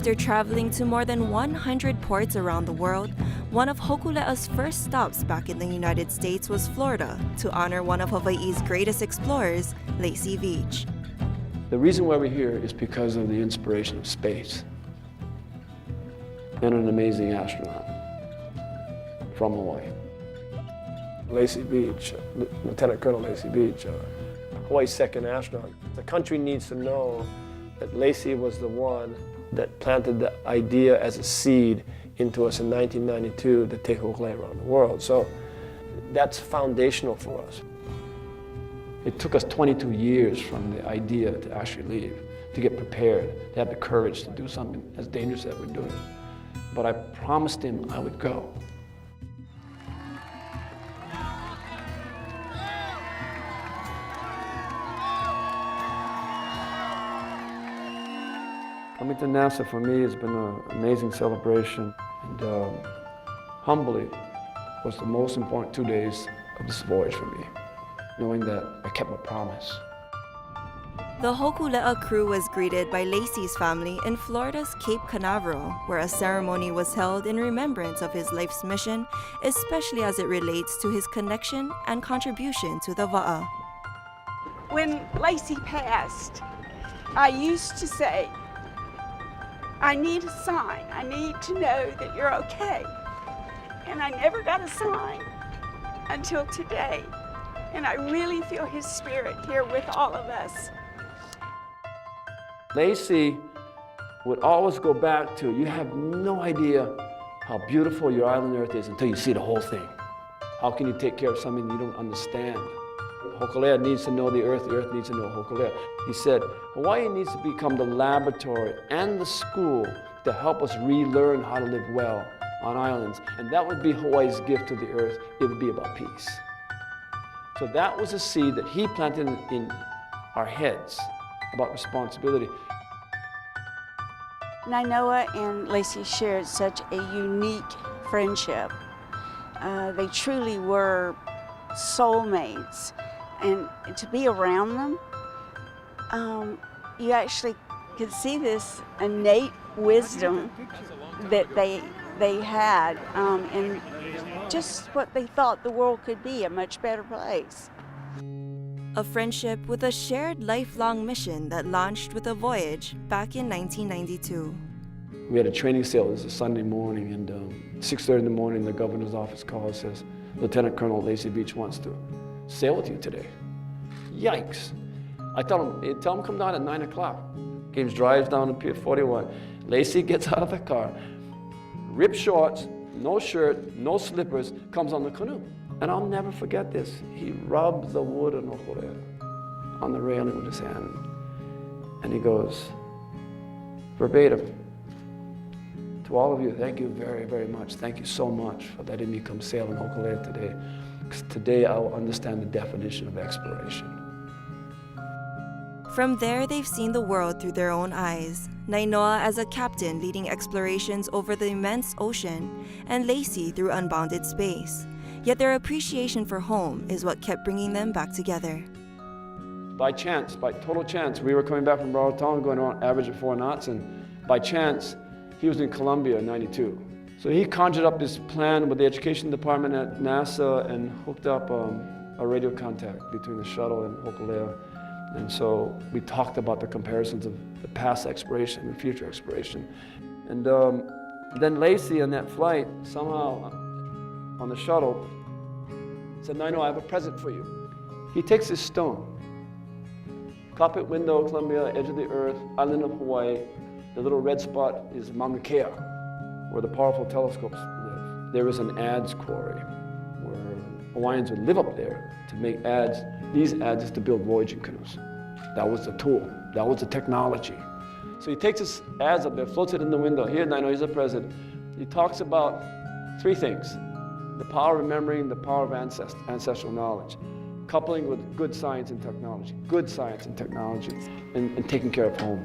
After traveling to more than 100 ports around the world, one of Hokule'a's first stops back in the United States was Florida to honor one of Hawaii's greatest explorers, Lacy Veach. The reason why we're here is because of the inspiration of space and an amazing astronaut from Hawaii. Lacy Veach, Lieutenant Colonel Lacy Veach, Hawaii's second astronaut. The country needs to know that Lacy was the one that planted the idea as a seed into us in 1992 to take Hokulea around the world. So that's foundational for us. It took us 22 years from the idea to actually leave, to get prepared, to have the courage to do something as dangerous as we're doing. But I promised him I would go. Coming to NASA for me has been an amazing celebration, and humbly was the most important 2 days of this voyage for me, knowing that I kept my promise. The Hokulea crew was greeted by Lacy's family in Florida's Cape Canaveral, where a ceremony was held in remembrance of his life's mission, especially as it relates to his connection and contribution to the Va'a. When Lacy passed, I used to say, I need a sign. I need to know that you're okay. And I never got a sign until today. And I really feel his spirit here with all of us. Lacy would always go back to, you have no idea how beautiful your island Earth is until you see the whole thing. How can you take care of something you don't understand? Hokulea needs to know the Earth needs to know Hokulea. He said, Hawaii needs to become the laboratory and the school to help us relearn how to live well on islands. And that would be Hawaii's gift to the Earth. It would be about peace. So that was a seed that he planted in our heads about responsibility. Nainoa and Lacy shared such a unique friendship. They truly were soulmates. And to be around them, you actually could see this innate wisdom that they had, and just what they thought the world could be, a much better place. A friendship with a shared lifelong mission that launched with a voyage back in 1992. We had a training sail. It was a Sunday morning, and 6:30 in the morning, the governor's office calls, says, Lieutenant Colonel Lacy Veach wants to sail with you today. Yikes. I tell him come down at 9 o'clock. James drives down to Pier 41. Lacy gets out of the car, ripped shorts, no shirt, no slippers, comes on the canoe. And I'll never forget this. He rubbed the wood on Hokulea, on the railing with his hand. And he goes, verbatim, to all of you, thank you very, very much. Thank you so much for letting me come sail in Hokulea today. Because today I will understand the definition of exploration. From there, they've seen the world through their own eyes. Nainoa as a captain leading explorations over the immense ocean, and Lacy through unbounded space. Yet their appreciation for home is what kept bringing them back together. By chance, by total chance, we were coming back from Rarotonga going on average of 4 knots, and by chance, he was in Columbia in '92. So he conjured up this plan with the education department at NASA and hooked up a radio contact between the shuttle and Hokulea. And so we talked about the comparisons of the past exploration and future exploration. And then Lacy on that flight, somehow on the shuttle, said, "No, I have a present for you." He takes this stone, cockpit window, Columbia, edge of the Earth, island of Hawaii. The little red spot is Mauna Kea, where the powerful telescopes live. There is an adze quarry where Hawaiians would live up there to make adze. These adze is to build voyaging canoes. That was the tool. That was the technology. So he takes this adze up there, floats it in the window. Here, I know he's the president. He talks about 3 things: the power of remembering, the power of ancestral knowledge, coupling with good science and technology, and taking care of home.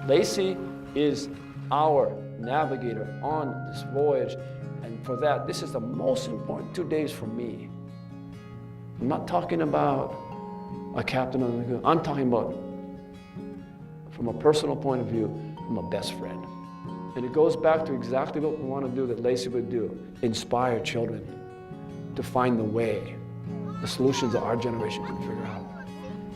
Lacy is our navigator on this voyage, and for that, this is the most important 2 days for me. I'm not talking about a captain on the canoe. I'm talking about, from a personal point of view, I'm a best friend. And it goes back to exactly what we want to do that Lacy would do. Inspire children to find the way, the solutions that our generation can figure out.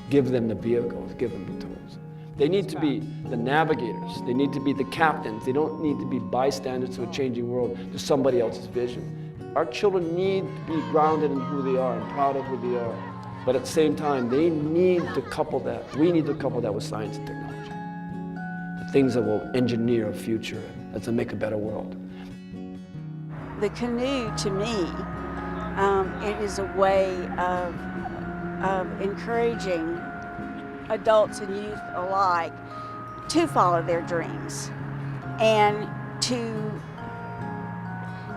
Give them the vehicles, give them the tools. They need to be the navigators. They need to be the captains. They don't need to be bystanders to a changing world, to somebody else's vision. Our children need to be grounded in who they are and proud of who they are. But at the same time, they need to couple that. We need to couple that with science and technology. The things that will engineer a future and to make a better world. The canoe, to me, it is a way of encouraging adults and youth alike to follow their dreams and to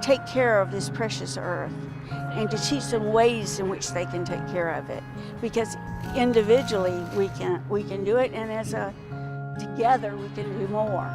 take care of this precious earth and to teach them ways in which they can take care of it. Because individually we can do it, and together we can do more.